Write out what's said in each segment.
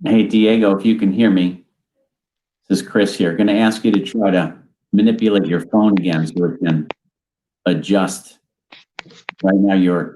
Hey, Diego, if you can hear me, this is Chris here. Going to ask you to try to manipulate your phone again so it can adjust. Right now, your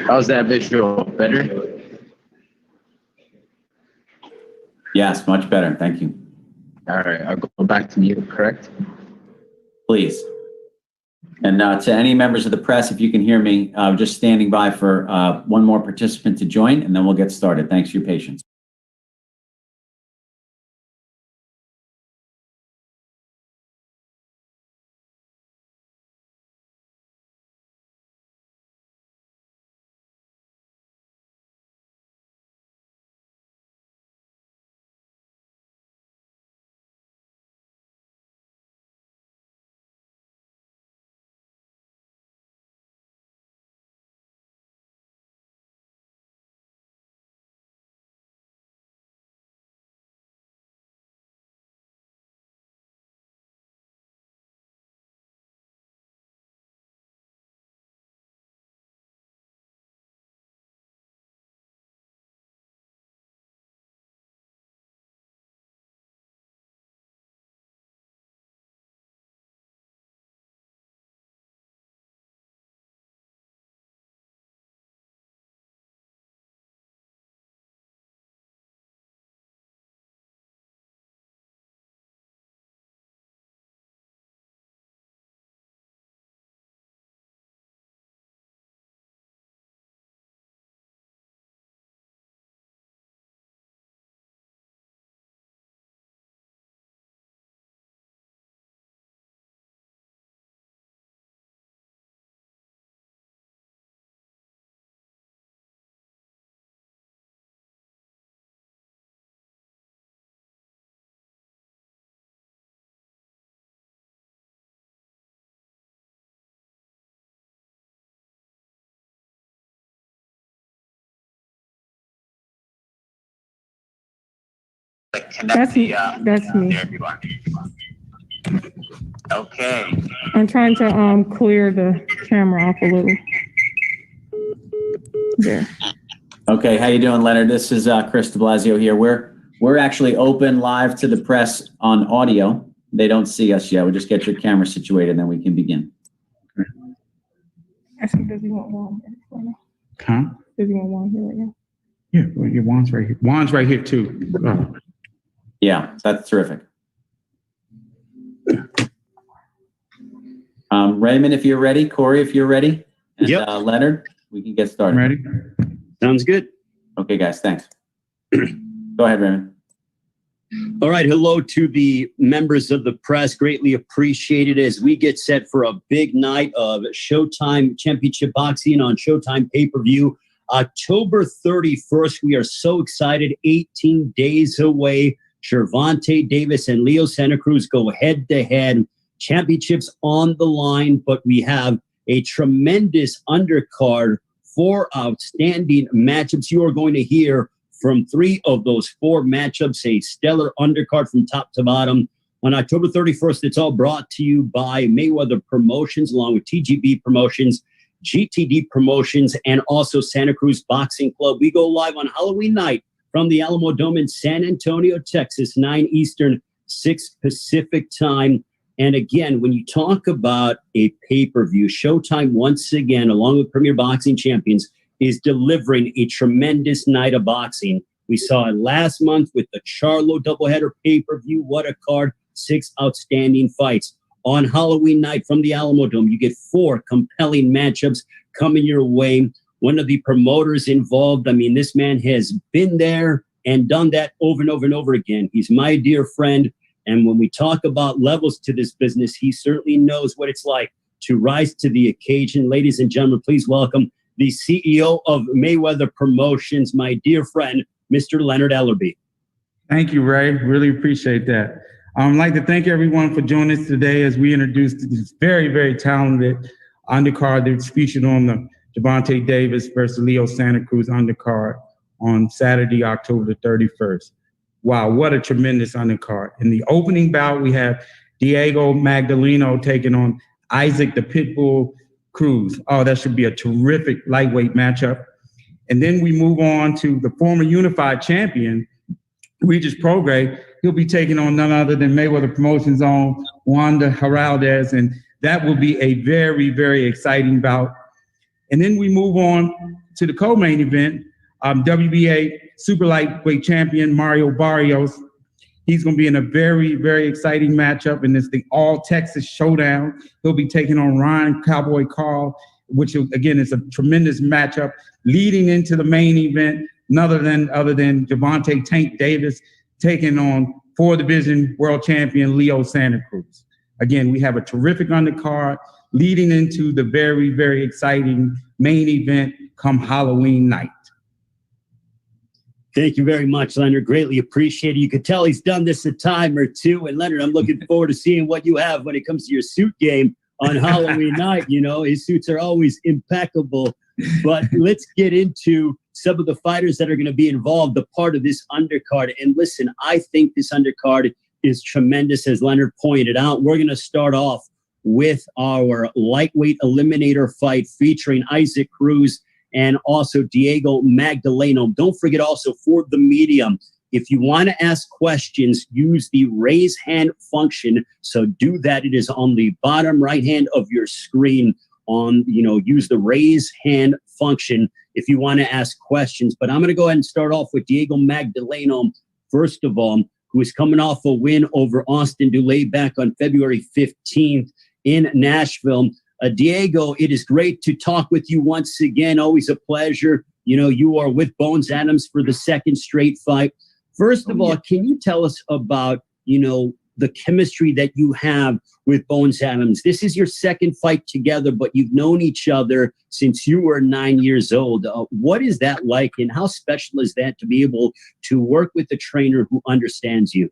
How's that visual? Better? Yes, much better. Thank you. All right, I'll go back to mute, correct? Please. And to any members of the press, if you can hear me, just standing by for one more participant to join, and then we'll get started. Thanks for your patience. That's me. There you are. Okay. I'm trying to clear the camera off a little. There. Okay, how you doing, Leonard? This is Chris de Blasio here. We're actually open live to the press on audio. They don't see us yet. We'll just get your camera situated, and then we can begin. Actually, does he want Juan right now? Huh? Does he want Juan here right now? Yeah, well, your Juan's right here. Juan's right here too. Oh. Yeah, that's terrific. Raymond, if you're ready. Corey, if you're ready. And yep. Leonard, we can get started. Ready? Sounds good. Okay, guys, thanks. Go ahead, Raymond. All right. Hello to the members of the press. Greatly appreciated as we get set for a big night of Showtime Championship Boxing on Showtime pay-per-view. October 31st. We are so excited. 18 days away. Gervonta Davis and Leo Santa Cruz go head-to-head. Championships on the line, but we have a tremendous undercard, 4 outstanding matchups. You are going to hear from 3 of those 4 matchups, a stellar undercard from top to bottom. On October 31st, it's all brought to you by Mayweather Promotions, along with TGB Promotions, GTD Promotions, and also Santa Cruz Boxing Club. We go live on Halloween night from the Alamo Dome in San Antonio, Texas, 9 Eastern, 6 Pacific time. And again, when you talk about a pay-per-view, Showtime, once again, along with Premier Boxing Champions, is delivering a tremendous night of boxing. We saw it last month with the Charlo doubleheader pay-per-view. What a card. 6 outstanding fights. On Halloween night from the Alamo Dome, you get 4 compelling matchups coming your way. One of the promoters involved, I mean, this man has been there and done that over and over and over again. He's my dear friend. And when we talk about levels to this business, he certainly knows what it's like to rise to the occasion. Ladies and gentlemen, please welcome the CEO of Mayweather Promotions, my dear friend, Mr. Leonard Ellerbe. Thank you, Ray. Really appreciate that. I'd like to thank everyone for joining us today as we introduce this very, very talented undercard that's featured on the Gervonta Davis versus Leo Santa Cruz undercard on Saturday, October the 31st. Wow, what a tremendous undercard. In the opening bout, we have Diego Magdaleno taking on Isaac the Pitbull Cruz. Oh, that should be a terrific lightweight matchup. And then we move on to the former unified champion, Regis Prograis. He'll be taking on none other than Mayweather Promotions' own Wanda Heraldez, and that will be a very, very exciting bout. And then we move on to the co-main event, WBA super lightweight champion Mario Barrios. He's going to be in a very, very exciting matchup, and it's the all-Texas showdown. He'll be taking on Ryan Cowboy Carl, which, again, is a tremendous matchup leading into the main event, other than Gervonta Tank Davis taking on four-division world champion Leo Santa Cruz. Again, we have a terrific undercard leading into the very, very exciting main event come Halloween night. Thank you very much, Leonard. Greatly appreciate it. You could tell he's done this a time or two. And Leonard, I'm looking forward to seeing what you have when it comes to your suit game on Halloween night. You know, his suits are always impeccable. But let's get into some of the fighters that are going to be involved, the part of this undercard. And listen, I think this undercard is tremendous, as Leonard pointed out. We're going to start off with our lightweight eliminator fight featuring Isaac CRUZ and also Diego Magdaleno. Don't forget also for the medium, if you want to ask questions, use the raise hand function. So do that. It is on the bottom right hand of your screen. Use the raise hand function if you want to ask questions. But I'm going to go ahead and start off with Diego Magdaleno, first of all, who is coming off a win over Austin Dulé back on February 15th in Nashville. Diego, it is great to talk with you once again. Always a pleasure. You know, you are with Bones Adams for the second straight fight. First of all, can you tell us about, the chemistry that you have with Bones Adams? This is your second fight together, but you've known each other since you were 9 years old. What is that like, and how special is that to be able to work with a trainer who understands you?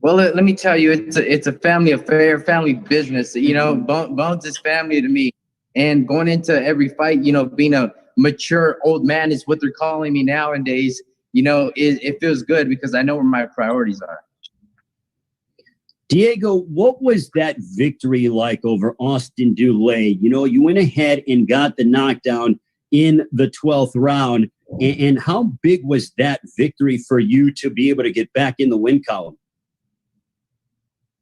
Well, let me tell you, it's a family affair, family business. Bones is family to me. And going into every fight, being a mature old man is what they're calling me nowadays. It feels good because I know where my priorities are. Diego, what was that victory like over Austin Dulé? You went ahead and got the knockdown in the 12th round. And how big was that victory for you to be able to get back in the win column?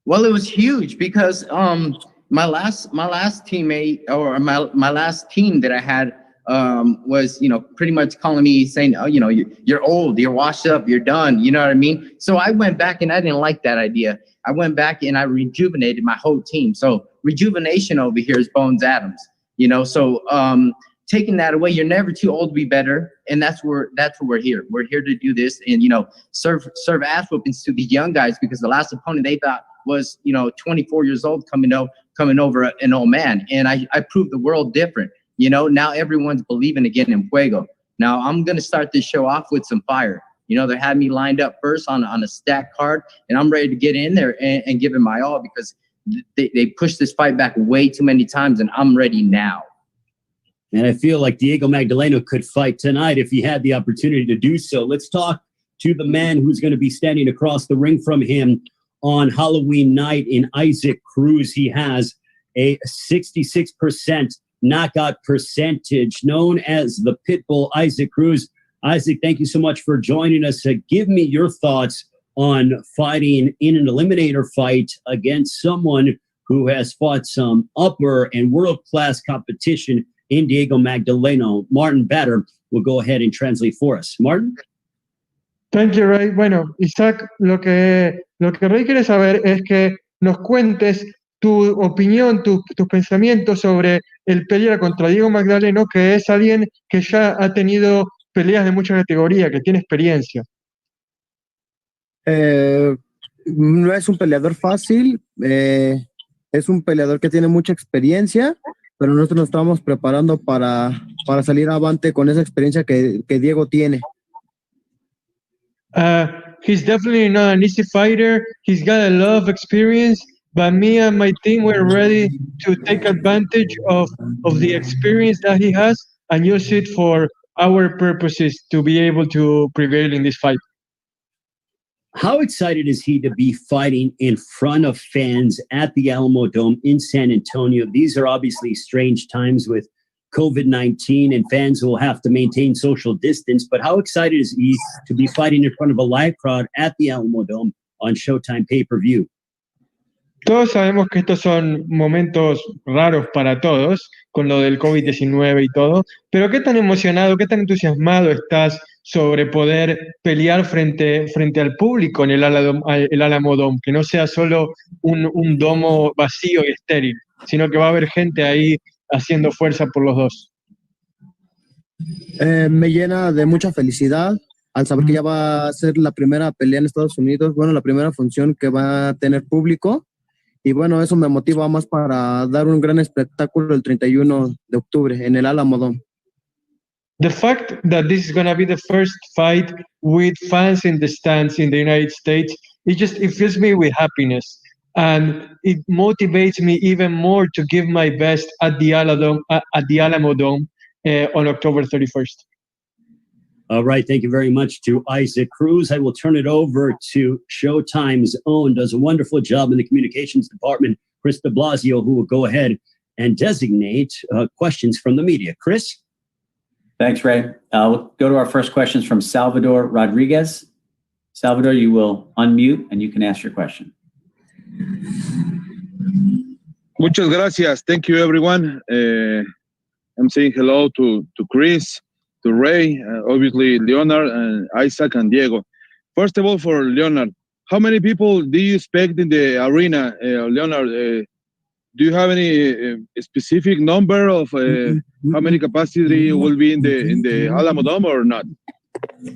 Well, it was huge because my last teammate, or my last team that I had was pretty much calling me saying, oh, you're old, you're washed up, you're done. You know what I mean? So I went back and I didn't like that idea. I went back and I rejuvenated my whole team. So rejuvenation over here is Bones Adams. So taking that away, you're never too old to be better, and that's where we're here. We're here to do this and serve ass whoopings to the young guys, because the last opponent they thought was 24 years old coming over an old man, and I proved the world different. Now everyone's believing again in Fuego. Now I'm gonna start this show off with some fire. They had me lined up first on a stacked card, and I'm ready to get in there and give it my all, because they pushed this fight back way too many times, and I'm ready now. And I feel like Diego Magdaleno could fight tonight if he had the opportunity to do so. Let's talk to the man who's going to be standing across the ring from him on Halloween night in Isaac CRUZ. He has a 66% knockout percentage, known as the Pitbull, Isaac CRUZ. Isaac, thank you so much for joining us. Give me your thoughts on fighting in an eliminator fight against someone who has fought some upper and world-class competition in Diego Magdaleno. Martin Batter will go ahead and translate for us. Martin? Thank you, Ray. Bueno, Isaac, lo que Ray quiere saber es que nos cuentes tu opinión, tus pensamientos sobre el pelear contra Diego Magdaleno, que es alguien que ya ha tenido peleas de mucha categoría, que tiene experiencia. No es un peleador fácil, es un peleador que tiene mucha experiencia, pero nosotros nos estamos preparando para salir avante con esa experiencia que Diego tiene. He's definitely not an easy fighter. He's got a lot of experience, but me and my team were ready to take advantage of the experience that he has and use it for our purposes to be able to prevail in this fight. How excited is he to be fighting in front of fans at the Alamo Dome in San Antonio? These are obviously strange times with COVID-19 and fans will have to maintain social distance, but how excited is he to be fighting in front of a live crowd at the Alamo Dome on Showtime pay-per-view? Todos sabemos que estos son momentos raros para todos, con lo del COVID-19 y todo, pero ¿qué tan emocionado, qué tan entusiasmado estás sobre poder pelear frente al público en el Alamo Dome? Que no sea solo un domo vacío y estéril, sino que va a haber gente ahí haciendo fuerza por los dos. Me llena de mucha felicidad al saber que ya va a ser la primera pelea en Estados Unidos, bueno, la primera función que va a tener público. Y bueno, eso me motiva más para dar un gran espectáculo el 31 de octubre en el Alamo Dome. The fact that this is going to be the first fight with fans in the stands in the United States, it fills me with happiness. And it motivates me even more to give my best at the Alamo Dome on October 31st. All right, thank you very much to Isaac CRUZ. I will turn it over to Showtime's own, does a wonderful job in the communications department, Chris de Blasio, who will go ahead and designate questions from the media. Chris? Thanks, Ray. We'll go to our first questions from Salvador Rodriguez. Salvador, you will unmute and you can ask your question. Muchas gracias. Thank you, everyone. I'm saying hello to Chris, to Ray, obviously Leonard, and Isaac and Diego. First of all, for Leonard, how many people do you expect in the arena, Leonard? Do you have any specific number of how many capacity will be in the Alamo Dome or not?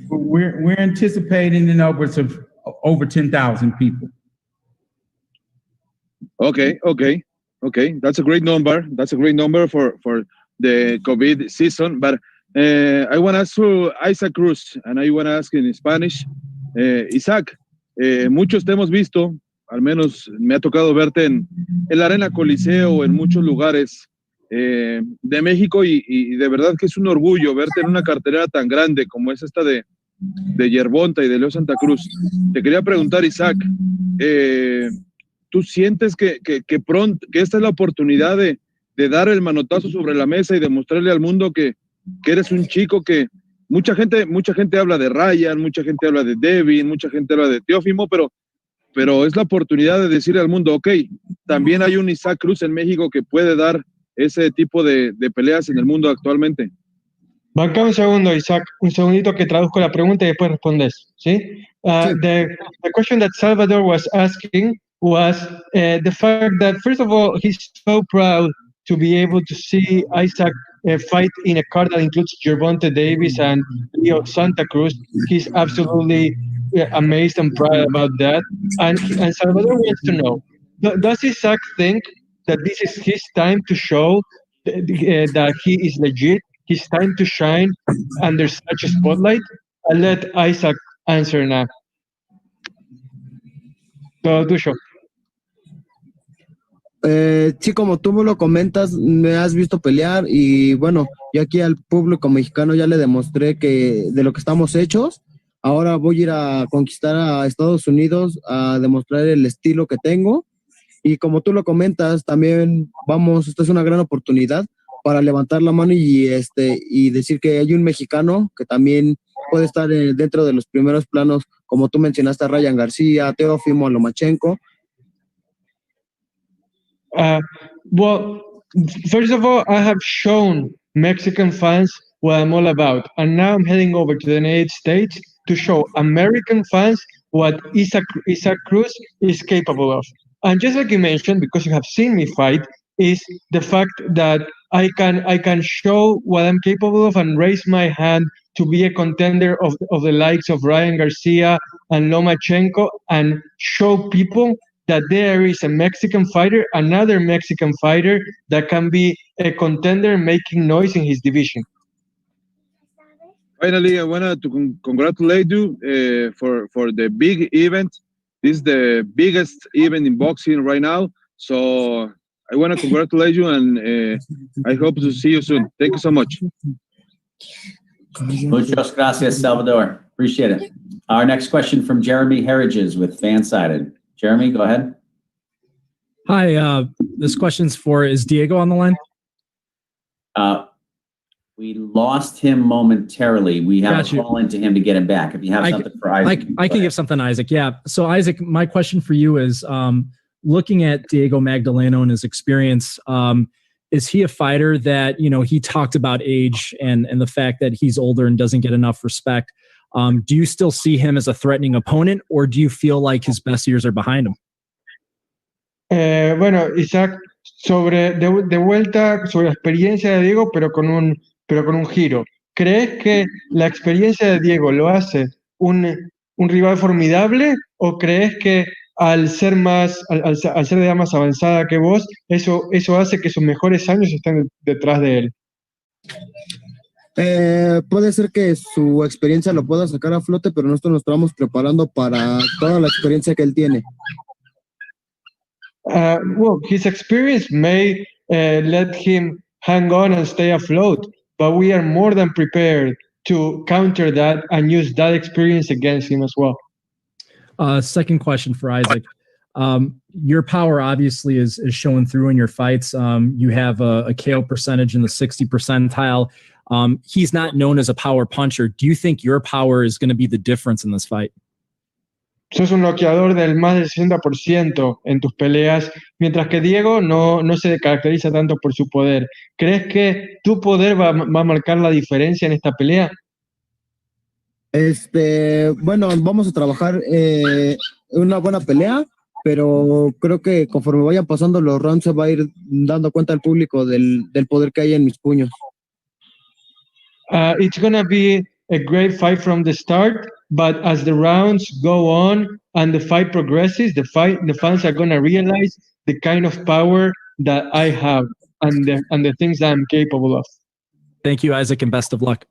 We're anticipating in upwards of over 10,000 people. Okay. That's a great number. That's a great number for the COVID season. But I want to ask to Isaac CRUZ, and I want to ask in Spanish. Isaac, muchos te hemos visto, al menos me ha tocado verte en la Arena Coliseo, en muchos lugares de México, y de verdad que es un orgullo verte en una cartelera tan grande como es esta de Yerbonta y de Leo Santa Cruz. Te quería preguntar, Isaac, ¿tú sientes que pronto, que esta es la oportunidad de dar el manotazo sobre la mesa y demostrarle al mundo que eres un chico que mucha gente habla de Ryan, mucha gente habla de Devin, mucha gente habla de Teófimo, pero es la oportunidad de decirle al mundo, ok, también hay un Isaac CRUZ en México que puede dar ese tipo de peleas en el mundo actualmente? Banca un segundo, Isaac, un segundito que traduzco la pregunta y después respondes, ¿sí? The question that Salvador was asking was the fact that, first of all, he's so proud to be able to see Isaac fight in a card that includes Gervonta Davis and Leo Santa Cruz. He's absolutely amazed and proud about that. And Salvador wants to know, does Isaac think that this is his time to show that he is legit, his time to shine under such a spotlight? I'll let Isaac answer now. Todo tuyo. Sí, como tú me lo comentas, me has visto pelear y bueno, yo aquí al público mexicano ya le demostré que de lo que estamos hechos. Ahora voy a ir a conquistar a Estados Unidos, a demostrar el estilo que tengo. Y como tú lo comentas, también esta es una gran oportunidad para levantar la mano y decir que hay un mexicano que también puede estar dentro de los primeros planos, como tú mencionaste a Ryan García, Teófimo, a Lomachenko. Well, first of all, I have shown Mexican fans what I'm all about. And now I'm heading over to the United States to show American fans what Isaac CRUZ is capable of. And just like you mentioned, because you have seen me fight, is the fact that I can show what I'm capable of and raise my hand to be a contender of the likes of Ryan Garcia and Lomachenko, and show people that there is a Mexican fighter, another Mexican fighter that can be a contender making noise in his division. Finally, I want to congratulate you for the big event. This is the biggest event in boxing right now. So I want to congratulate you, and I hope to see you soon. Thank you so much. Muchas gracias, Salvador. Appreciate it. Our next question from Jeremy Herridges with Fansided. Jeremy, go ahead. Hi, this question's is Diego on the line? We lost him momentarily. We have Got a you. call into him to get him back. If you have something for Isaac. I can give something to Isaac. Yeah. So Isaac, my question for you is, looking at Diego Magdaleno and his experience, is he a fighter that, you know, he talked about age and the fact that he's older and doesn't get enough respect. Do you still see him as a threatening opponent, or do you feel like his best years are behind him? Bueno, Isaac, de vuelta sobre la experiencia de Diego, pero con un giro. ¿Crees que la experiencia de Diego lo hace un rival formidable, o crees que al ser de edad más avanzada que vos, eso hace que sus mejores años estén detrás de él? Puede ser que su experiencia lo pueda sacar a flote, pero nosotros nos estamos preparando para toda la experiencia que él tiene. Well, his experience may let him hang on and stay afloat, but we are more than prepared to counter that and use that experience against him as well. Second question for Isaac. Your power obviously is showing through in your fights. You have a KO percentage in the 60 percentile. He's not known as a power puncher. Do you think your power is going to be the difference in this fight? Sos un noqueador del más del 60% en tus peleas, mientras que Diego no se caracteriza tanto por su poder. ¿Crees que tu poder va a marcar la diferencia en esta pelea? Bueno, vamos a trabajar una buena pelea, pero creo que conforme vayan pasando los rounds se va a ir dando cuenta el público del poder que hay en mis puños. It's gonna be a great fight from the start, but as the rounds go on and the fight progresses, the fans are gonna realize the kind of power that I have and the things that I'm capable of. Thank you, Isaac, and best of luck.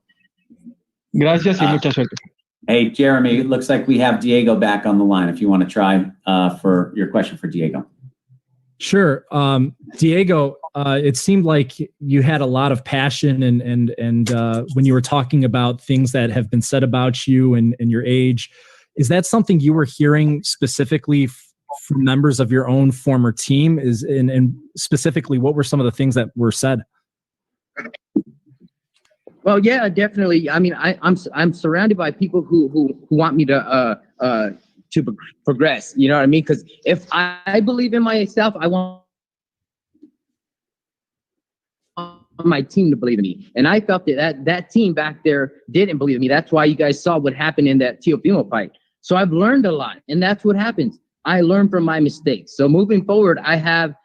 Gracias y mucha suerte. Hey, Jeremy, it looks like we have Diego back on the line. If you want to try for your question for Diego. Sure. Diego, it seemed like you had a lot of passion and when you were talking about things that have been said about you and your age. Is that something you were hearing specifically from members of your own former team? And specifically, what were some of the things that were said? Well, yeah, definitely. I mean, I'm surrounded by people who want me to progress. You know what I mean? Because if I believe in myself, I want my team to believe in me. And I felt that team back there didn't believe in me. That's why you guys saw what happened in that Teofimo fight. So I've learned a lot, and that's what happens. I learn from my mistakes. So moving forward, I have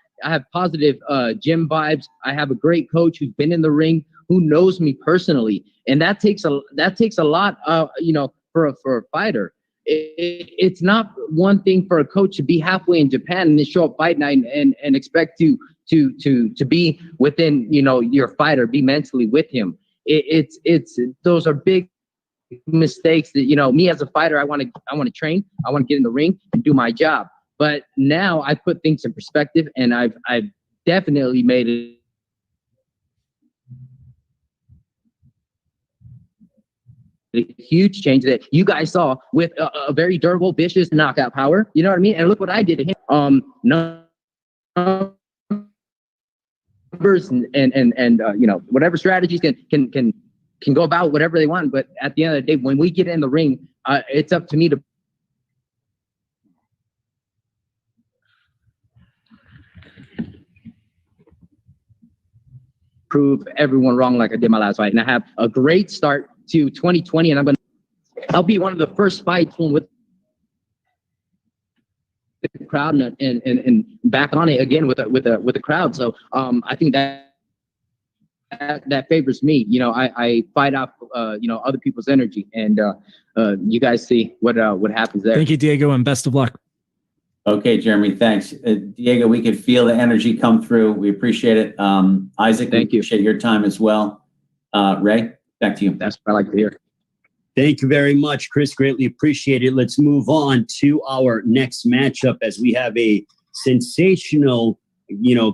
positive gym vibes. I have a great coach who's been in the ring, who knows me personally, and that takes a lot, you know, for a fighter. It's not one thing for a coach to be halfway in Japan and then show up fight night and expect to be within, you know, your fighter, be mentally with him. It's those are big mistakes that, you know, me as a fighter, I want to train, I want to get in the ring and do my job. But now I put things in perspective, and I've definitely made it. A huge change that you guys saw with a very durable, vicious knockout power. You know what I mean? And look what I did to him. Numbers and you know, whatever strategies can go about whatever they want. But at the end of the day, when we get in the ring, it's up to me to prove everyone wrong like I did my last fight. And I have a great start to 2020, and I'll be one of the first fights with the crowd and back on it again with the crowd. So I think that favors me. You know, I fight off you know, other people's energy, and you guys see what happens there. Thank you, Diego, and best of luck. Okay, Jeremy, thanks. Diego, we could feel the energy come through. We appreciate it. Isaac, Thank you. appreciate your time as well. Ray, back to you. That's what I like to hear. Thank you very much, Chris. Greatly appreciate it. Let's move on to our next matchup as we have a sensational,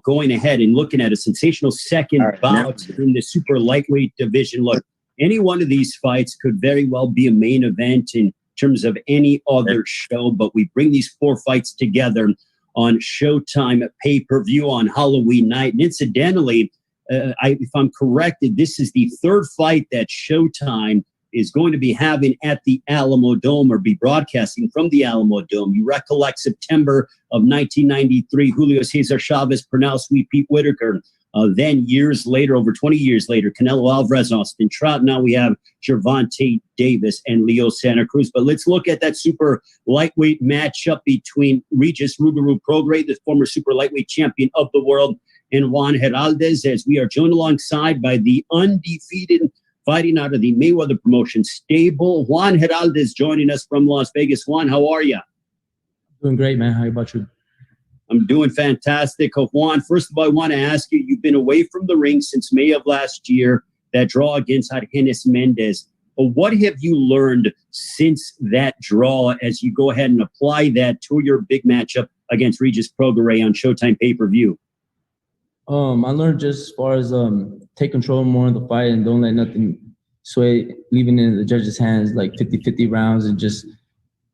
going ahead and looking at a sensational second bout in the super lightweight division. Look, any one of these fights could very well be a main event in terms of any other show, but we bring these 4 fights together on Showtime pay-per-view on Halloween night. And incidentally, if I'm corrected, this is the 3rd fight that Showtime is going to be having at the Alamo Dome or be broadcasting from the Alamo Dome. You recollect September of 1993, Julio Cesar Chavez pronounced Sweet Pete Whitaker. Then years later, over 20 years later, Canelo Alvarez, Austin Trout. Now we have Gervonta Davis and Leo Santa Cruz. But let's look at that super lightweight matchup between Regis Rougarou Prograis, the former super lightweight champion of the world, and Juan Heraldez, as we are joined alongside by the undefeated fighting out of the Mayweather promotion stable, Juan Heraldez, joining us from Las Vegas. Juan, how are you? Doing great, man. How about you? I'm doing fantastic. Juan, first of all, I want to ask you, you've been away from the ring since May of last year, that draw against Argenis Mendez. But what have you learned since that draw as you go ahead and apply that to your big matchup against Regis Prograis on Showtime pay-per-view? I learned just as far as take control more of the fight and don't let nothing sway, leaving it in the judges' hands, like 50-50 rounds, and just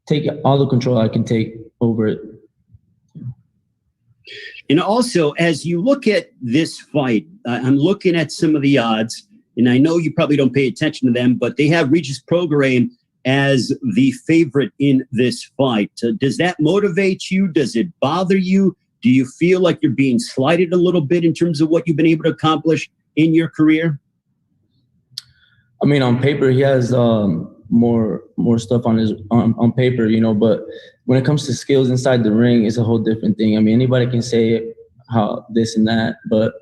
take all the control I can take over it. And also, as you look at this fight, I'm looking at some of the odds, and I know you probably don't pay attention to them, but they have Regis Prograis as the favorite in this fight. Does that motivate you? Does it bother you? Do you feel like you're being slighted a little bit in terms of what you've been able to accomplish in your career? I mean, on paper, he has more stuff on paper, but when it comes to skills inside the ring, it's a whole different thing. I mean, anybody can say how this and that, but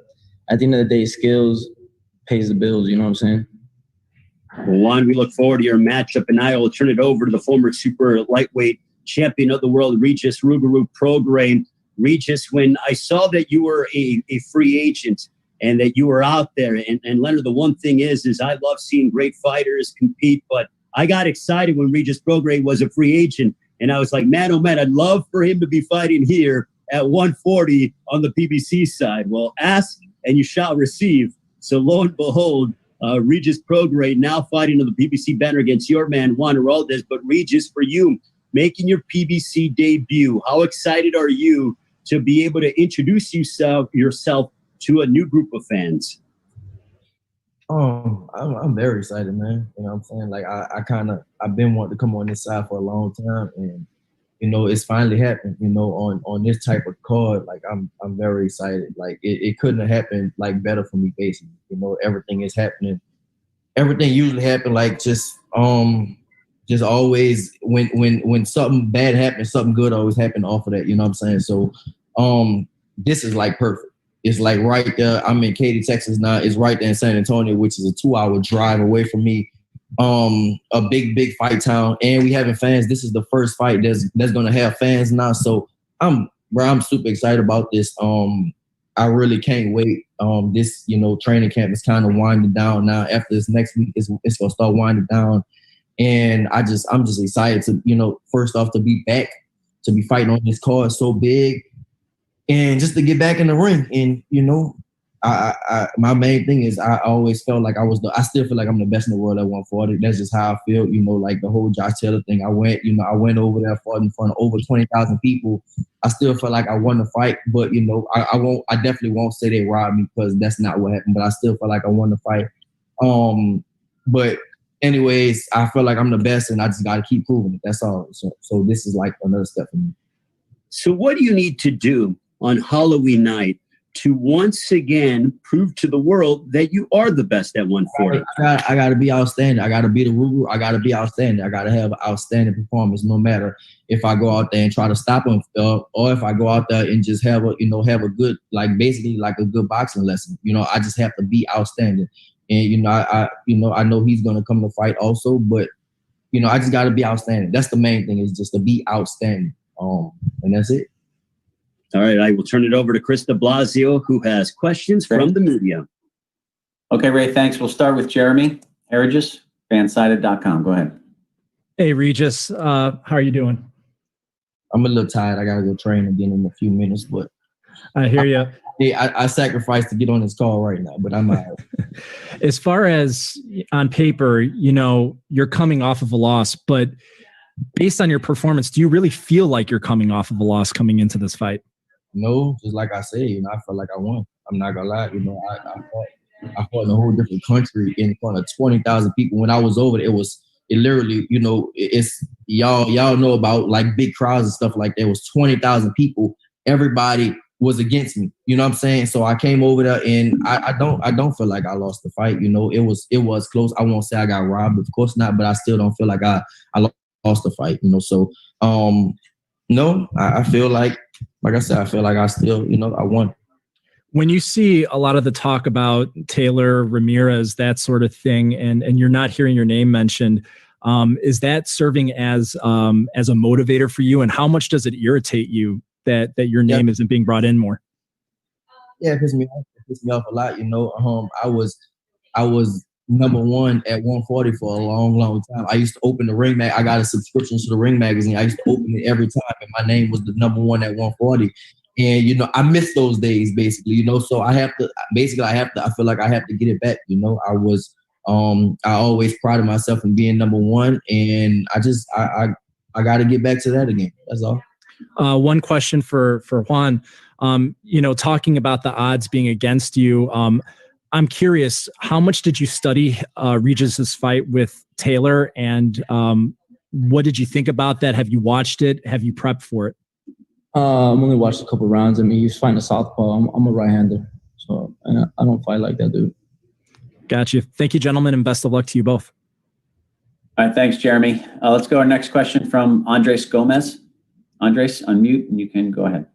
at the end of the day, skills pays the bills. You know what I'm saying? Juan, we look forward to your matchup, and I will turn it over to the former super lightweight champion of the world, Regis Rougarou Prograis. Regis, when I saw that you were a free agent and that you were out there, and Leonard, the one thing is I love seeing great fighters compete, but I got excited when Regis Prograis was a free agent, and I was like, man, oh man, I'd love for him to be fighting here at 140 on the PBC side. Well, ask and you shall receive. So lo and behold, Regis Prograis now fighting on the PBC banner against your man, Juan Heraldez. But Regis, for you, making your PBC debut, how excited are you to be able to introduce yourself to a new group of fans? I'm very excited, man. You know what I'm saying? Like I've been wanting to come on this side for a long time, and it's finally happened. On this type of card, like I'm very excited. Like it couldn't have happened like better for me, basically. Everything is happening. Everything usually happens like just always when something bad happens, something good always happens off of that. You know what I'm saying? So this is like perfect. It's like right there. I'm in Katy, Texas now. It's right there in San Antonio, which is a 2-hour drive away from me. A big fight town, and we having fans. This is the first fight that's gonna have fans now. So I'm super excited about this. I really can't wait. This training camp is kind of winding down now. After this next week, it's gonna start winding down, and I'm just excited to first off to be back, to be fighting on this card so big. And just to get back in the ring, and I my main thing is I always felt like I still feel like I'm the best in the world at 140. That's just how I feel. Like the whole Josh Taylor thing. I went over there, fought in front of over 20,000 people. I still feel like I won the fight, but I definitely won't say they robbed me, because that's not what happened. But I still feel like I won the fight. But anyways, I feel like I'm the best, and I just got to keep proving it. That's all. So this is like another step for me. So what do you need to do on Halloween night to once again prove to the world that you are the best at 140? I got to be outstanding. I got to be the Rougarou. I got to be outstanding. I got to have an outstanding performance, no matter if I go out there and try to stop him, or if I go out there and just have a good, like basically like a good boxing lesson. I just have to be outstanding. And I know he's gonna come to fight also, but I just got to be outstanding. That's the main thing, is just to be outstanding. And that's it. All right, I will turn it over to Chris de Blasio, who has questions from the media. Okay, Ray, thanks. We'll start with Jeremy Harriges, fansided.com. Go ahead. Hey, Regis, how are you doing? I'm a little tired. I got to go train again in a few minutes, but I hear you. I sacrificed to get on this call right now, but I'm out. As far as on paper, you know, you're coming off of a loss, but based on your performance, do you really feel like you're coming off of a loss coming into this fight? No, just like I said, you know, I felt like I won. I'm not gonna lie, you know, I fought in a whole different country in front of 20,000 people. When I was over there, it literally, you know, it's y'all know about like big crowds and stuff like that. It was 20,000 people. Everybody was against me. You know what I'm saying? So I came over there and I don't feel like I lost the fight. You know, it was close. I won't say I got robbed, of course not, but I still don't feel like I lost the fight, you know. So no, I feel like I said, I feel like I still, you know, I won. When you see a lot of the talk about Taylor, Ramirez, that sort of thing, and you're not hearing your name mentioned, is that serving as a motivator for you? And how much does it irritate you that your name isn't being brought in more? Yeah, it pissed me off a lot. You know, I was number one at 140 for a long time. I used to open the ring mag. I got a subscription to the ring magazine. I used to open it every time, and my name was the number one at 140. And you know, I miss those days basically. You know, so I feel like I have to get it back. You know, I always prided myself in being number one, and I got to get back to that again. That's all. One question for Juan. You know, talking about the odds being against you, I'm curious, how much did you study Regis's fight with Taylor, and what did you think about that? Have you watched it? Have you prepped for it? I've only watched a couple rounds. I mean, he's fighting a southpaw. I'm a right-hander, so I don't fight like that, dude. Got you. Thank you, gentlemen, and best of luck to you both. All right, thanks, Jeremy. Let's go our next question from Andres Gomez. Andres, unmute, and you can go ahead.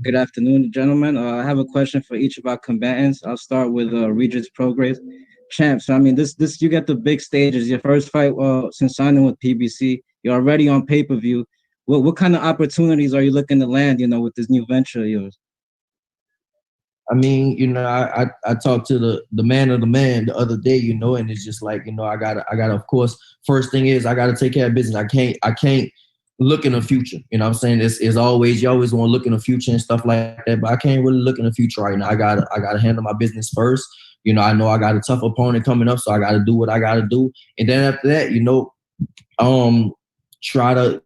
Good afternoon, gentlemen. I have a question for each of our combatants. I'll start with Regis Prograis. Champ, so I mean, this you get the big stages. Your first fight since signing with PBC. You're already on pay-per-view. What kind of opportunities are you looking to land, you know, with this new venture of yours? I mean, you know, I talked to the man of the man the other day, you know, and it's just like, you know, I gotta, of course, first thing is I gotta take care of business. I can't look in the future. You know what I'm saying? It's always, you always want to look in the future and stuff like that, but I can't really look in the future right now. I gotta handle my business first. You know I got a tough opponent coming up, so I gotta do what I gotta do. And then after that, you know, try to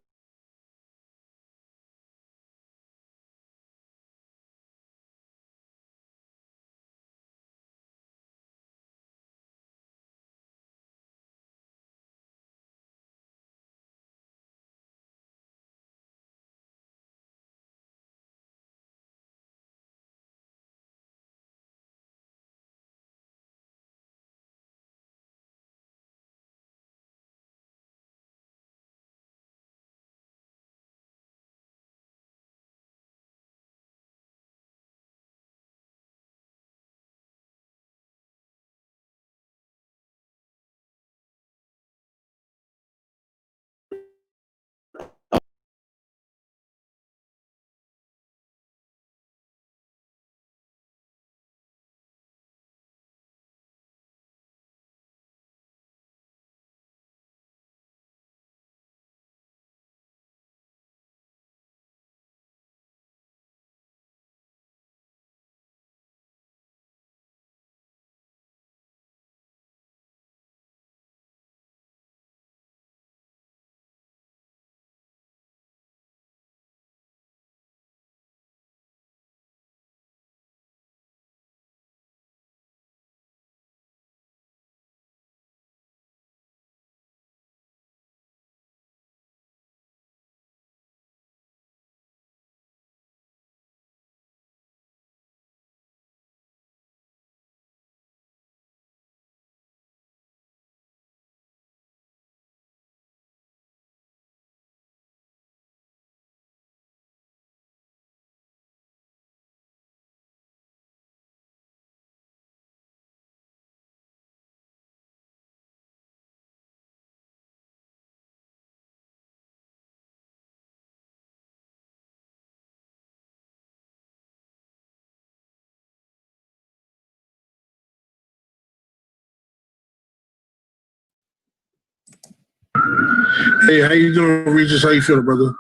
Hey, how you doing, Regis? How you feeling, brother?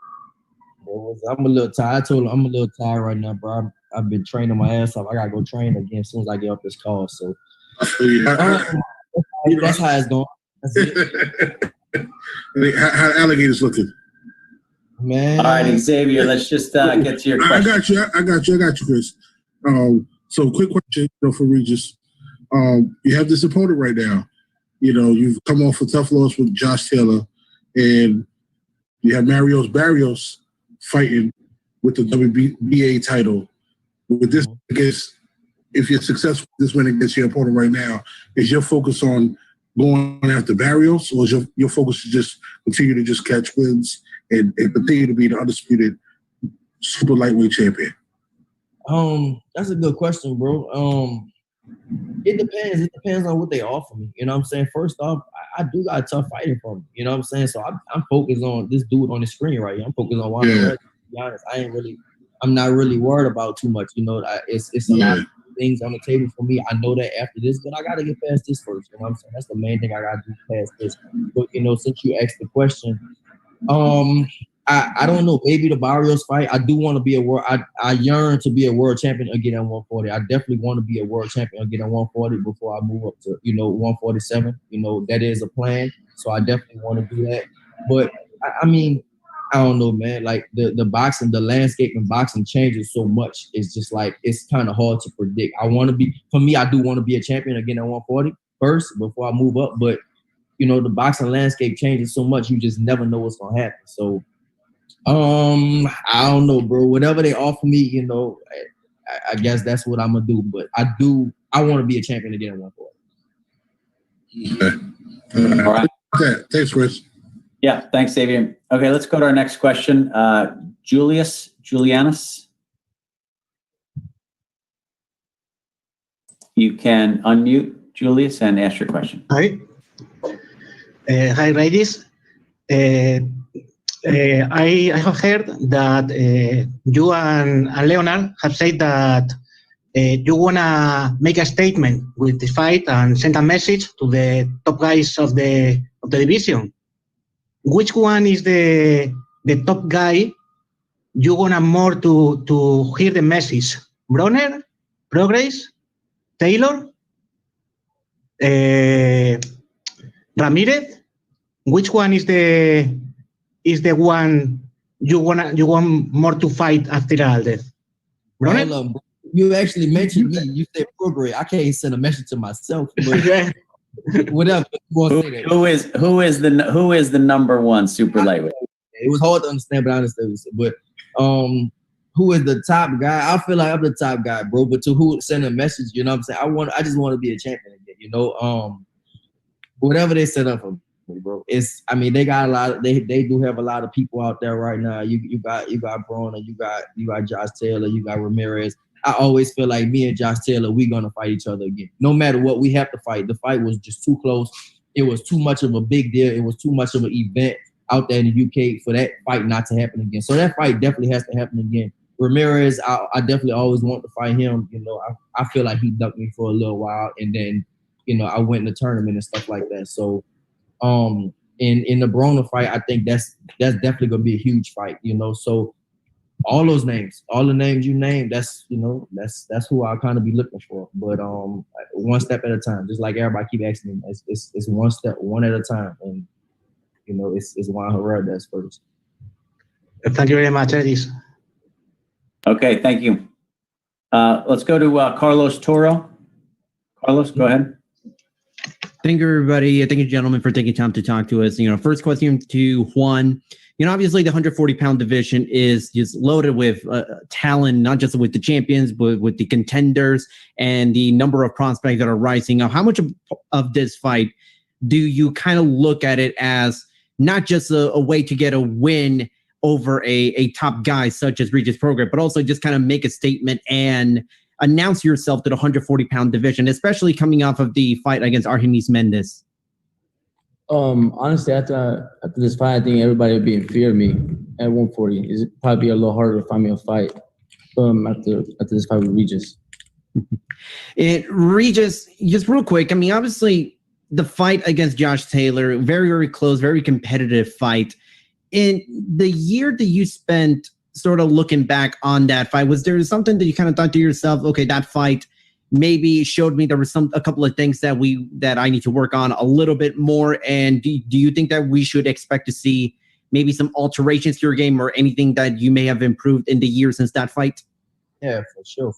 I'm a little tired. I told him I'm a little tired right now, bro. I've been training my ass off. I gotta go train again as soon as I get off this call. So that's how it's going. That's it. How alligators looking? Man. All right, Xavier, let's just get to your question. I got you, Chris. So quick question for Regis. You have this opponent right now. You've come off a tough loss with Josh Taylor, and you have Marios Barrios fighting with the WBA title. With this, if you're successful with this win against your opponent right now, is your focus on going after Barrios, or is your focus to just continue to just catch wins and continue to be the undisputed super lightweight champion? That's a good question, bro. It depends. It depends on what they offer me. You know what I'm saying? First off, I do got a tough fighting for me. You know what I'm saying? So I'm focused on this dude on the screen right here. I'm focused on watching. To be honest, I'm not really worried about too much. It's a lot of things on the table for me. I know that after this, but I got to get past this first. You know what I'm saying? That's the main thing I got to do past this. But, since you asked the question, I don't know. Maybe the Barrios fight. I do want to be a world. I yearn to be a world champion again at 140. I definitely want to be a world champion again at 140 before I move up to 147. That is a plan. So I definitely want to do that. But I don't know, man. Like the boxing, the landscape in boxing changes so much. It's just like it's kind of hard to predict. I do want to be a champion again at 140 first before I move up. But the boxing landscape changes so much. You just never know what's gonna happen. So. I don't know, bro. Whatever they offer me, I guess that's what I'm gonna do. But I want to be a champion again at 140. All right. Thanks, Chris. Yeah, thanks, Xavier. Okay, let's go to our next question. Julianus. You can unmute, Julius, and ask your question. Hi. Hi, ladies. I have heard that you and Leonard have said that you want to make a statement with this fight and send a message to the top guys of the division. Which one is the top guy you want more to hear the message? Bronner, Progress, Taylor, Ramirez? Which one is the one you want more to fight after all this? Bronner? You actually mentioned me. You said Progress. I can't send a message to myself. But whatever. Who is the number one super lightweight? It was hard to understand, but I understood. But who is the top guy? I feel like I'm the top guy, bro. But to who send a message, you know what I'm saying? I just want to be a champion again, whatever they set up for me, bro. They got a lot of they do have a lot of people out there right now. You got Broner, you got Josh Taylor, you got Ramirez. I always feel like me and Josh Taylor, we're gonna fight each other again. No matter what, we have to fight. The fight was just too close. It was too much of a big deal. It was too much of an event out there in the UK for that fight not to happen again. So that fight definitely has to happen again. Ramirez, I definitely always want to fight him. I feel like he ducked me for a little while, and then I went in the tournament and stuff like that. So in the Broner fight, I think that's definitely gonna be a huge fight. So all those names, all the names you named, that's who I'll kind of be looking for. But one step at a time, just like everybody keep asking me, it's one step, one at a time, and it's Juan Herrera that's first. Thank you very much, Edis. Okay, thank you. Let's go to Carlos Toro. Carlos, go ahead. Thank you, everybody. Thank you, gentlemen, for taking time to talk to us. First question to Juan. Obviously the 140-pound division is just loaded with talent, not just with the champions, but with the contenders and the number of prospects that are rising up. How much of this fight do you kind of look at it as not just a way to get a win over a top guy such as Regis Progress, but also just kind of make a statement and announce yourself to the 140-pound division, especially coming off of the fight against Argenis Mendes? Honestly, after this fight, I think everybody would be in fear of me at 140. It's probably a little harder to find me a fight after this fight with Regis. Regis, just real quick, obviously the fight against Josh Taylor, very, very close, very competitive fight. in the year that you spent sort of looking back on that fight, was there something that you kind of thought to yourself, okay, that fight maybe showed me there was a couple of things that I need to work on a little bit more? And do you think that we should expect to see maybe some alterations to your game or anything that you may have improved in the year since that fight? Yeah, for sure.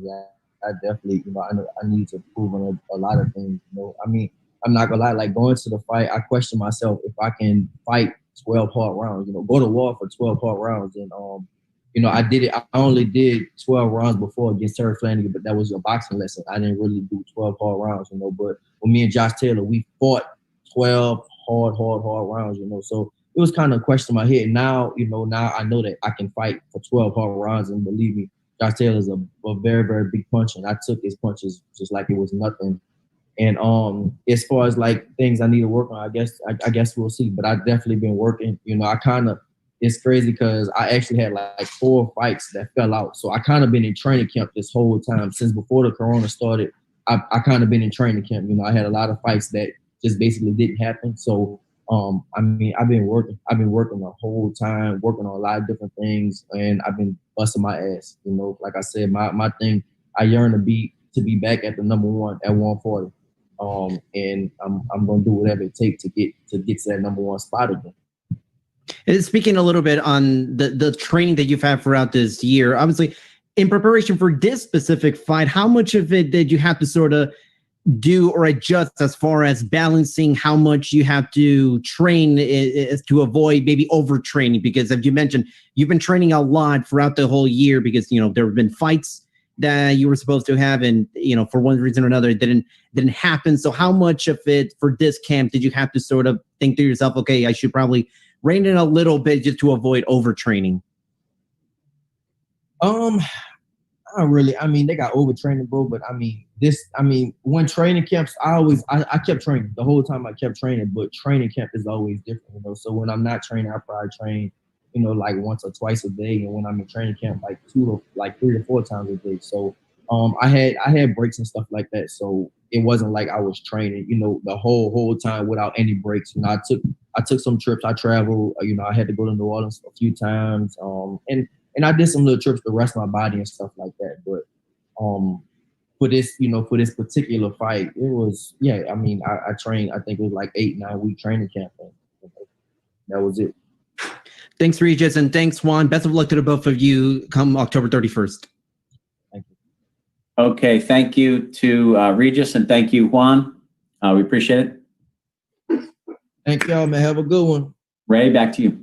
Yeah, I definitely, I need to improve on a lot of things. I mean, I'm not gonna lie. Like going to the fight, I question myself if I can fight 12 hard rounds. Go to war for 12 hard rounds, and I did it. I only did 12 rounds before against Terry Flanagan, but that was a boxing lesson. I didn't really do 12 hard rounds, But with me and Josh Taylor, we fought 12 hard rounds, So it was kind of a question in my head. Now, now I know that I can fight for 12 hard rounds, and believe me, Josh Taylor's a very, very big puncher, and I took his punches just like it was nothing. And as far as like things I need to work on, I guess we'll see. But I've definitely been working. It's crazy because I actually had like 4 fights that fell out. So I kind of been in training camp this whole time since before the corona started. I kind of been in training camp. I had a lot of fights that just basically didn't happen. So I mean, I've been working the whole time, working on a lot of different things, and I've been busting my ass. Like I said, my thing, I yearn to be back at the number 1 at 140. And I'm gonna do whatever it takes to get to that number 1 spot again. And speaking a little bit on the training that you've had throughout this year, obviously in preparation for this specific fight, how much of it did you have to sort of do or adjust as far as balancing how much you have to train to avoid maybe overtraining? Because as you mentioned, you've been training a lot throughout the whole year because, there have been fights that you were supposed to have, and for one reason or another it didn't happen. So how much of it for this camp did you have to sort of think to yourself, okay, I should probably rein in a little bit just to avoid overtraining? Not really. I mean, they got overtraining, bro, but when training camps, I kept training the whole time. I kept training, but training camp is always different, So when I'm not training, I probably train like once or twice a day, and when I'm in training camp, like 3 to 4 times a day. So I had breaks and stuff like that. So it wasn't like I was training, the whole time without any breaks. I took some trips. I traveled. I had to go to New Orleans a few times. And I did some little trips to rest my body and stuff like that. But for this particular fight, it was I trained. I think it was like 8-9 week training camp. And that was it. Thanks, Regis, and thanks, Juan. Best of luck to the both of you come October 31st. Thank you. Okay, thank you to Regis, and thank you, Juan. We appreciate it. Thank y'all, man. Have a good one. Ray, back to you.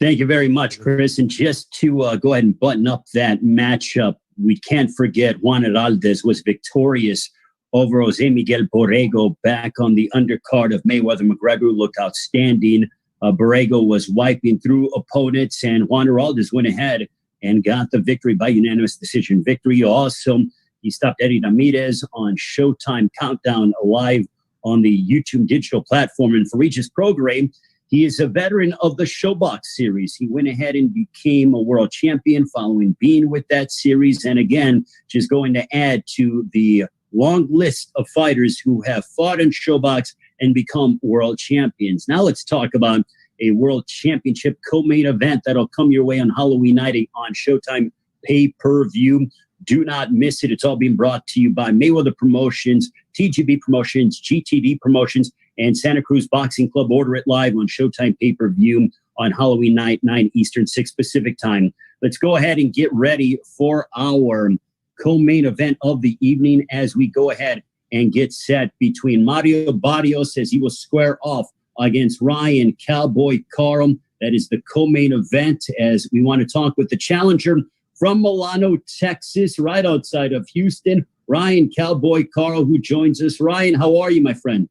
Thank you very much, Chris. And just to go ahead and button up that matchup, we can't forget Juan Heraldez was victorious over Jose Miguel Borrego back on the undercard of Mayweather-McGregor. Looked outstanding. Borrego was wiping through opponents, and Juan Heraldez went ahead and got the victory by unanimous decision victory. Also, he stopped Eddie Ramirez on Showtime Countdown Live on the YouTube digital platform. And for Regis Prograis, he is a veteran of the Showbox series. He went ahead and became a world champion following being with that series. And again, just going to add to the long list of fighters who have fought in Showbox and become world champions. Now let's talk about a world championship co-main event that'll come your way on Halloween night on Showtime pay-per-view. Do not miss it. It's all being brought to you by Mayweather Promotions, TGB Promotions, GTD Promotions, and Santa Cruz Boxing Club. Order it live on Showtime pay-per-view on Halloween night, 9 Eastern, 6 Pacific time. Let's go ahead and get ready for our co-main event of the evening as we go ahead and get set between Mario Barrios as he will square off against Ryan Cowboy Carl. That is the co-main event as we want to talk with the challenger from Milano, Texas, right outside of Houston, Ryan Cowboy Carl, who joins us. Ryan, how are you, my friend?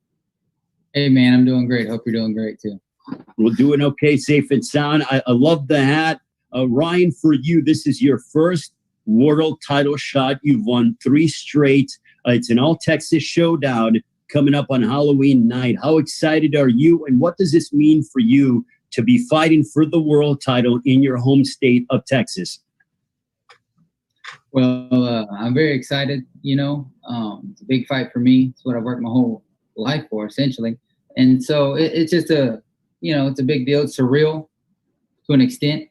Hey, man, I'm doing great. Hope you're doing great, too. We're doing okay, safe and sound. I love the hat. Ryan, for you, this is your first world title shot. You've won 3 straight. It's an all-Texas showdown coming up on Halloween night. How excited are you, and what does this mean for you to be fighting for the world title in your home state of Texas? Well, I'm very excited, It's a big fight for me. It's what I've worked my whole life for, essentially. And so it's just it's a big deal. It's surreal. to an extent.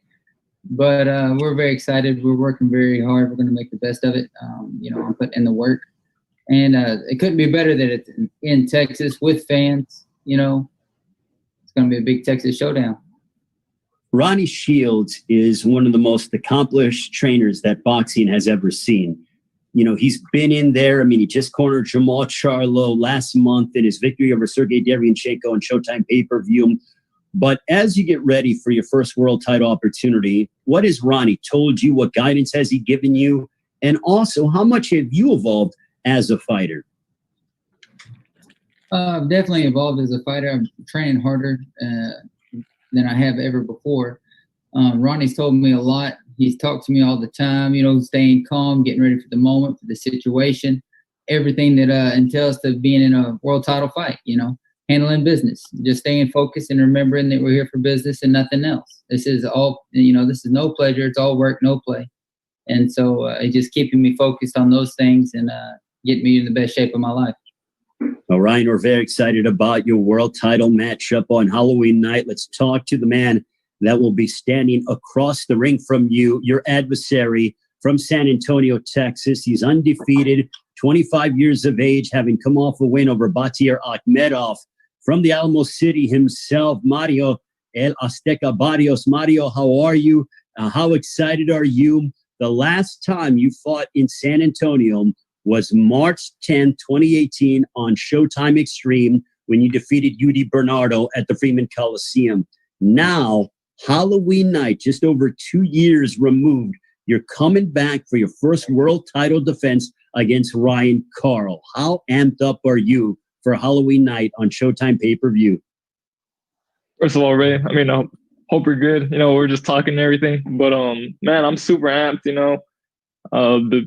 But we're very excited. We're working very hard. We're going to make the best of it. I'm putting in the work. And it couldn't be better that it's in Texas with fans. It's going to be a big Texas showdown. Ronnie Shields is one of the most accomplished trainers that boxing has ever seen. He's been in there. He just cornered Jamal Charlo last month in his victory over Sergey Derevyanchenko on Showtime pay-per-view. But as you get ready for your first world title opportunity, what has Ronnie told you? What guidance has he given you? And also, how much have you evolved as a fighter? I've definitely evolved as a fighter. I'm training harder than I have ever before. Ronnie's told me a lot. He's talked to me all the time, staying calm, getting ready for the moment, for the situation, everything that entails to being in a world title fight, handling business, just staying focused and remembering that we're here for business and nothing else. This is all, this is no pleasure. It's all work, no play. And so it's just keeping me focused on those things and getting me in the best shape of my life. All right, we're very excited about your world title matchup on Halloween night. Let's talk to the man that will be standing across the ring from you, your adversary from San Antonio, Texas. He's undefeated, 25 years of age, having come off a win over Batir Akhmedov. From the Alamo City himself, Mario El Azteca Barrios. Mario, how are you? How excited are you? The last time you fought in San Antonio was March 10, 2018 on Showtime Extreme when you defeated Yuri Bernardo at the Freeman Coliseum. Now, Halloween night, just over 2 years removed, you're coming back for your first world title defense against Ryan Carl. How amped up are you for Halloween night on Showtime pay-per-view? First of all, Ray, I hope you're good. We're just talking and everything, but man, I'm super amped.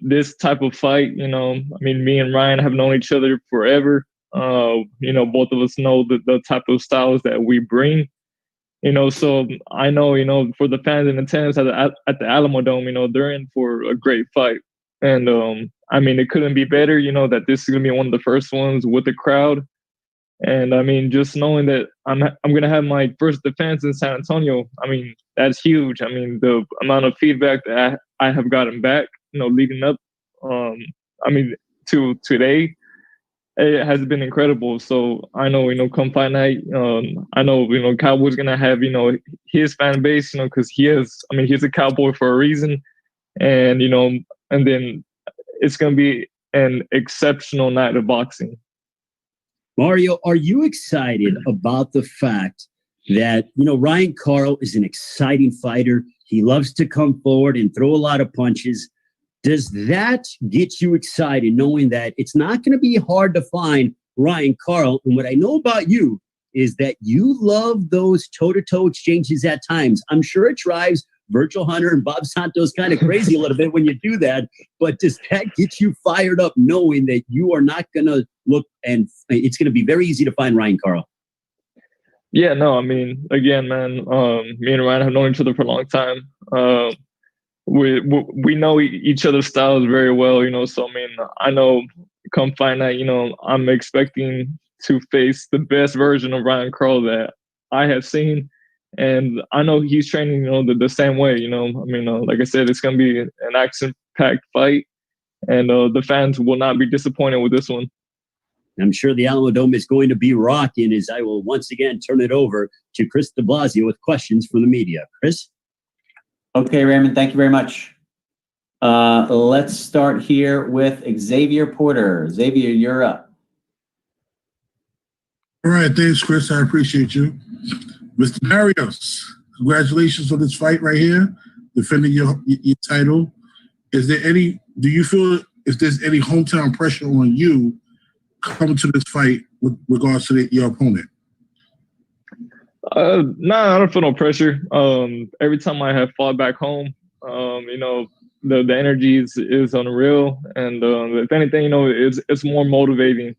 This type of fight. Me and Ryan have known each other forever. Both of us know the type of styles that we bring. So I know, for the fans in attendance at the Alamo Dome, they're in for a great fight. And it couldn't be better, that this is gonna be one of the first ones with the crowd. And just knowing that I'm gonna have my first defense in San Antonio, that's huge. The amount of feedback that I have gotten back, leading up, to today, it has been incredible. So I know, come fight night, I know, Cowboy's gonna have, his fan base, because he's a Cowboy for a reason, and and then it's gonna be an exceptional night of boxing. Mario, are you excited about the fact that, Ryan Carl is an exciting fighter? He loves to come forward and throw a lot of punches. Does that get you excited knowing that it's not going to be hard to find Ryan Carl? And what I know about you is that you love those toe-to-toe exchanges at times. I'm sure it drives Virgil Hunter and Bob Santos kind of crazy a little bit when you do that, but does that get you fired up knowing that you are not going to look and it's going to be very easy to find Ryan Carl? Yeah, no, again, man, me and Ryan have known each other for a long time. We know each other's styles very well, so I know come fight night, I'm expecting to face the best version of Ryan Carl that I have seen. And I know he's training, the same way, like I said, it's going to be an action-packed fight, and the fans will not be disappointed with this one. I'm sure the Alamo Dome is going to be rocking as I will once again turn it over to Chris de Blasio with questions from the media. Chris? Okay, Raymond, thank you very much. Let's start here with Xavier Porter. Xavier, you're up. All right, thanks, Chris. I appreciate you. Mr. Barrios, congratulations on this fight right here, defending your title. Do you feel if there's any hometown pressure on you coming to this fight with regards to your opponent? No, I don't feel no pressure. Every time I have fought back home, the energy is unreal, and if anything, it's more motivating.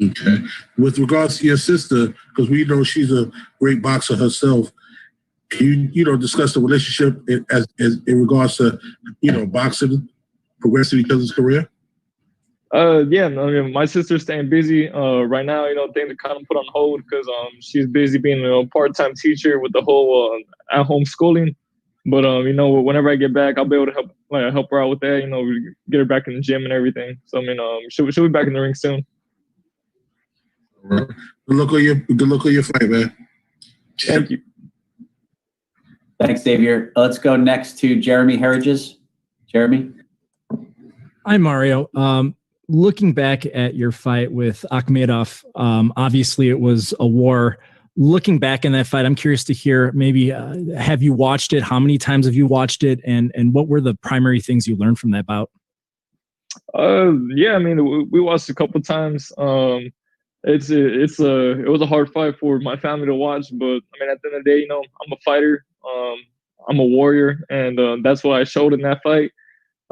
Okay. With regards to your sister, because we know she's a great boxer herself, can you discuss the relationship as in regards to boxing progressing each other's career? Yeah, no, I mean, my sister's staying busy right now. Things are kind of put on hold because she's busy being a part-time teacher with the whole at-home schooling. But whenever I get back, I'll be able to help her out with that. Get her back in the gym and everything. So I mean, she'll be back in the ring soon. Good luck on your fight, man. Thank you. Thanks, Xavier. Let's go next to Jeremy Herridges. Jeremy. Hi, Mario. Looking back at your fight with Akhmedov, obviously it was a war. Looking back in that fight, I'm curious to hear maybe have you watched it? How many times have you watched it? And what were the primary things you learned from that bout? Yeah, I mean, we watched a couple times. It was a hard fight for my family to watch, but I mean, at the end of the day, I'm a fighter. I'm a warrior, and that's what I showed in that fight.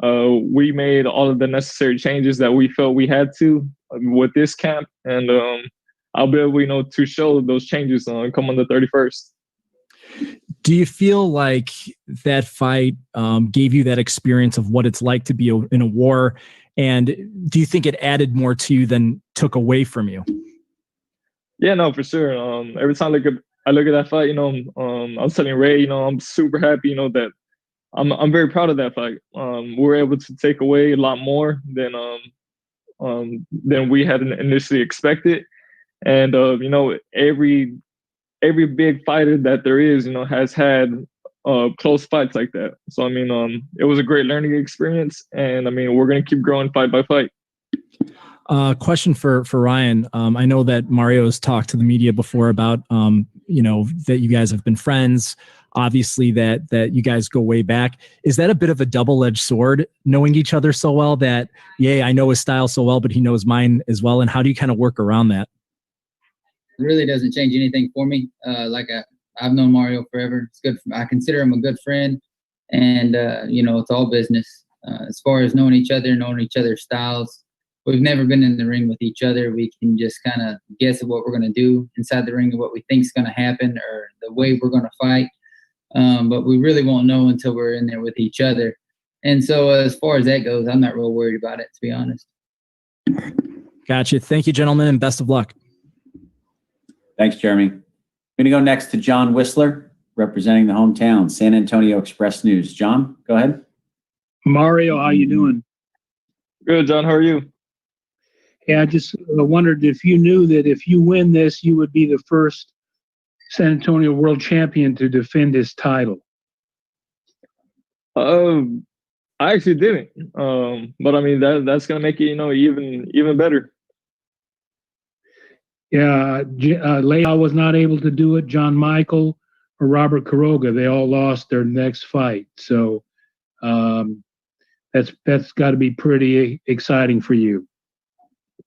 We made all of the necessary changes that we felt we had to with this camp, and I'll be able, to show those changes come on the 31st. Do you feel like that fight gave you that experience of what it's like to be in a war? And do you think it added more to you than took away from you? Yeah, no, for sure. Every time I look at that fight, I was telling Ray, I'm super happy, that I'm very proud of that fight. We were able to take away a lot more than we had initially expected. And every big fighter that there is, has had close fights like that. So I mean, it was a great learning experience, and I mean, we're gonna keep growing fight by fight. Question for Ryan. I know that Mario has talked to the media before about that you guys have been friends. Obviously, that you guys go way back. Is that a bit of a double-edged sword, knowing each other so well? That I know his style so well, but he knows mine as well. And how do you kind of work around that? It really doesn't change anything for me. I've known Mario forever. It's good. I consider him a good friend, and it's all business. As far as knowing each other's styles, we've never been in the ring with each other. We can just kind of guess at what we're going to do inside the ring and what we think is going to happen or the way we're going to fight. But we really won't know until we're in there with each other. And so as far as that goes, I'm not real worried about it, to be honest. Gotcha. Thank you, gentlemen, and best of luck. Thanks, Jeremy. We're going to go next to John Whistler, representing the hometown, San Antonio Express News. John, go ahead. Mario, how you doing? Good, John. How are you? Yeah, I just wondered if you knew that if you win this, you would be the first San Antonio world champion to defend his title. I actually didn't. But I mean, that's going to make it, even better. Yeah, Leal was not able to do it. John Michael or Robert Quiroga, they all lost their next fight. So that's got to be pretty exciting for you.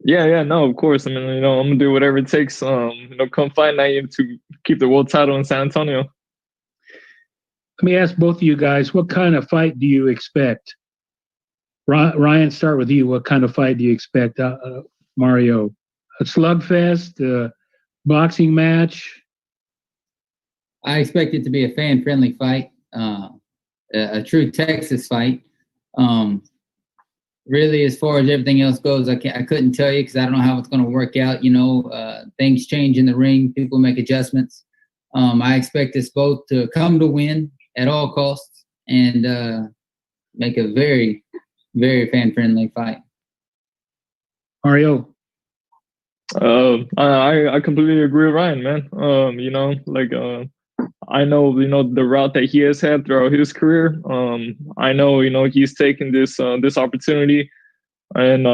Yeah, no, of course. I mean, I'm gonna do whatever it takes. Come fight night to keep the world title in San Antonio. Let me ask both of you guys, what kind of fight do you expect? Ryan, start with you. What kind of fight do you expect, Mario? A slugfest, a boxing match? I expect it to be a fan-friendly fight, a true Texas fight. Really, as far as everything else goes, I couldn't tell you because I don't know how it's going to work out. Things change in the ring. People make adjustments. I expect us both to come to win at all costs and make a very, very fan-friendly fight. Mario? I completely agree with Ryan, man. I know, the route that he has had throughout his career. I know, he's taken this opportunity and,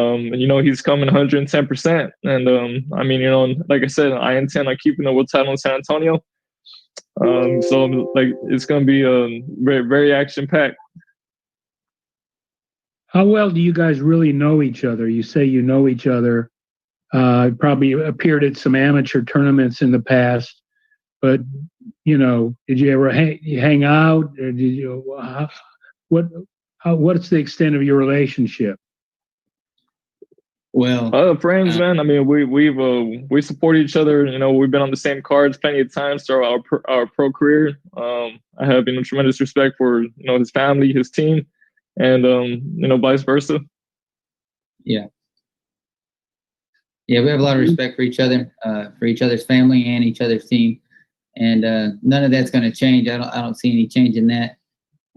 he's coming 110%. And, I mean, like I said, I intend on keeping the world title in San Antonio. So it's going to be very, very action packed. How well do you guys really know each other? You say you know each other. Probably appeared at some amateur tournaments in the past. But, did you ever hang out? Or did you? What's the extent of your relationship? Well, friends, man. I mean, we support each other. We've been on the same cards plenty of times throughout our pro career. I have tremendous respect for his family, his team, and vice versa. Yeah. yeah, we have a lot of respect for each other's family and each other's team, and none of that's going to change. I don't see any change in that.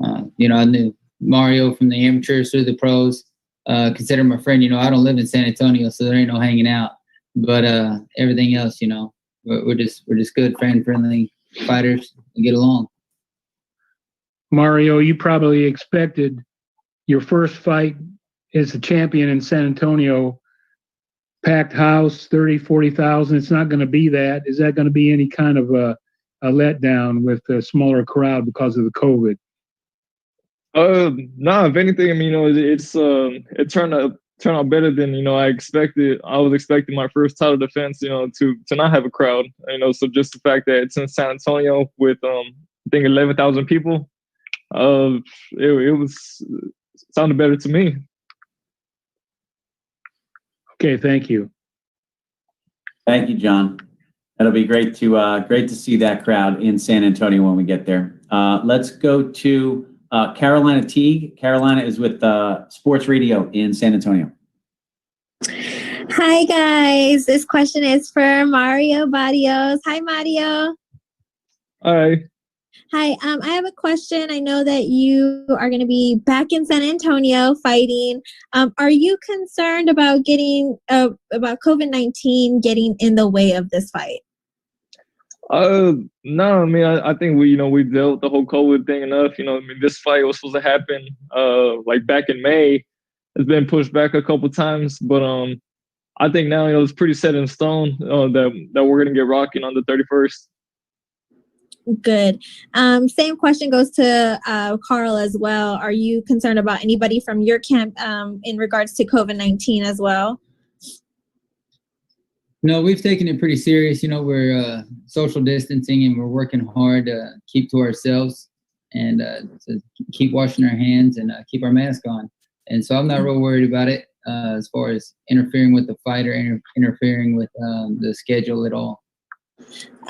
I knew Mario from the amateurs through the pros. Consider him a friend. I don't live in San Antonio, so there ain't no hanging out. But everything else, we're just good, friendly fighters and get along. Mario, you probably expected your first fight as a champion in San Antonio, packed house, 30, 40,000. It's not going to be that. Is that going to be any kind of a letdown with a smaller crowd because of the COVID? No, if anything, I mean, it turned out better than, I expected. I was expecting my first title defense, to not have a crowd, so just the fact that it's in San Antonio with, I think 11,000 people, it sounded better to me. Okay, thank you. Thank you, John. That'll be great to see that crowd in San Antonio when we get there. Let's go to Carolina Teague. Carolina is with Sports Radio in San Antonio. Hi, guys. This question is for Mario Barrios. Hi, Mario. Hi. Hi. I have a question. I know that you are going to be back in San Antonio fighting. Are you concerned about about COVID-19 getting in the way of this fight? No, I mean, I think we dealt with the whole COVID thing enough. This fight was supposed to happen like back in May. It's been pushed back a couple times, but I think now it's pretty set in stone that we're gonna get rocking on the 31st. Good. Same question goes to Carl as well. Are you concerned about anybody from your camp in regards to COVID-19 as well? No, we've taken it pretty serious. We're social distancing and we're working hard to keep to ourselves and to keep washing our hands and keep our mask on. And so I'm not real worried about it as far as interfering with the fight or interfering with the schedule at all.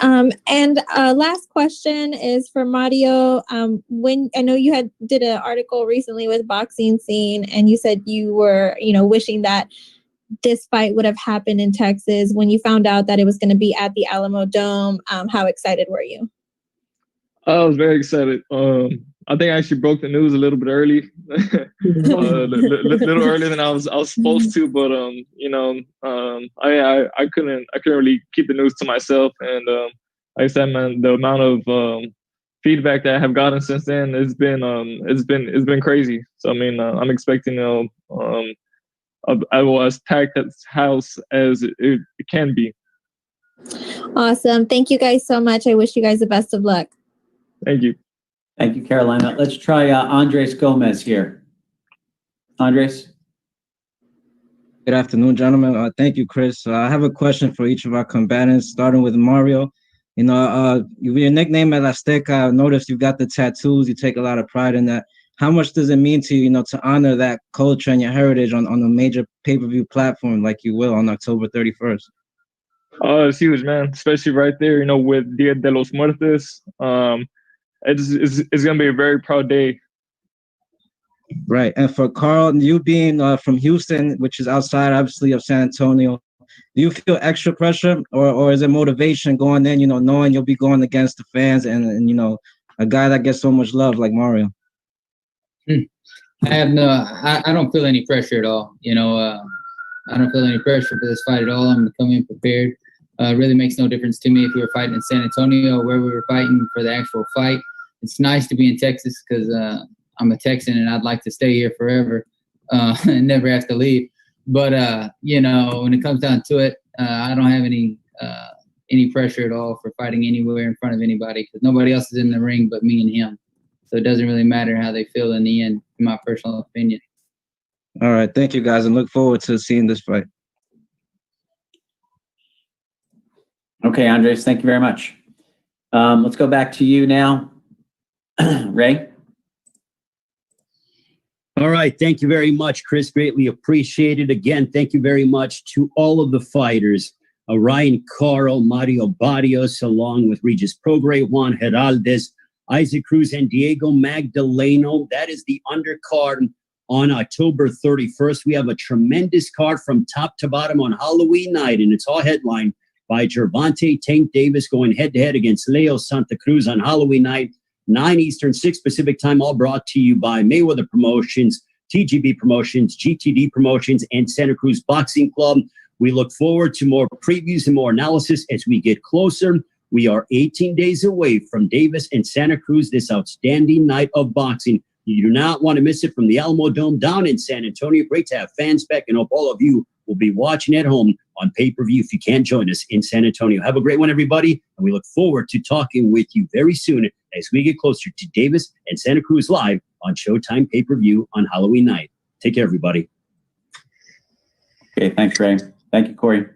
And last question is for Mario. When I know you did an article recently with Boxing Scene, and you said you were, wishing that this fight would have happened in Texas. When you found out that it was going to be at the Alamo Dome, how excited were you? I was very excited. I think I actually broke the news a little bit early, a little earlier than I was supposed to. But I couldn't really keep the news to myself. And like I said, man, the amount of feedback that I have gotten since then it's been crazy. So I mean, I'm expecting as packed a house as it can be. Awesome. Thank you guys so much. I wish you guys the best of luck. Thank you. Thank you, Carolina. Let's try Andres Gomez here. Andres? Good afternoon, gentlemen. Thank you, Chris. I have a question for each of our combatants, starting with Mario. Your nickname at Azteca, I noticed you got the tattoos. You take a lot of pride in that. How much does it mean to you, to honor that culture and your heritage on a major pay-per-view platform like you will on October 31st? It's huge, man. Especially right there, with Dia de los Muertos. It's gonna be a very proud day. Right. And for Carl, you being from Houston, which is outside, obviously, of San Antonio, do you feel extra pressure or is it motivation going in, knowing you'll be going against the fans and a guy that gets so much love like Mario? I don't feel any pressure at all. I don't feel any pressure for this fight at all. I'm going to come in prepared. It really makes no difference to me if we were fighting in San Antonio or where we were fighting for the actual fight. It's nice to be in Texas because I'm a Texan and I'd like to stay here forever and never have to leave. But, when it comes down to it, I don't have any pressure at all for fighting anywhere in front of anybody because nobody else is in the ring but me and him. So it doesn't really matter how they feel in the end, in my personal opinion. All right. Thank you, guys, and look forward to seeing this fight. Okay, Andres, thank you very much. Let's go back to you now. Ray? All right. Thank you very much, Chris. Greatly appreciated. Again, thank you very much to all of the fighters, Ryan Carl, Mario Barrios, along with Regis Prograis, Juan Heraldez, Isaac CRUZ, and Diego Magdaleno. That is the undercard on October 31st. We have a tremendous card from top to bottom on Halloween night, and it's all headlined by Gervonta Tank Davis going head-to-head against Leo Santa Cruz on Halloween night, 9 Eastern, 6 Pacific time, all brought to you by Mayweather Promotions, TGB Promotions, GTD Promotions, and Santa Cruz Boxing Club. We look forward to more previews and more analysis as we get closer. We are 18 days away from Davis and Santa Cruz, this outstanding night of boxing. You do not want to miss it from the Alamo Dome down in San Antonio. Great to have fans back, and hope all of you will be watching at home on pay-per-view if you can't join us in San Antonio. Have a great one, everybody, and we look forward to talking with you very soon as we get closer to Davis and Santa Cruz live on Showtime pay-per-view on Halloween night. Take care, everybody. Okay, thanks, Ray. Thank you, Corey.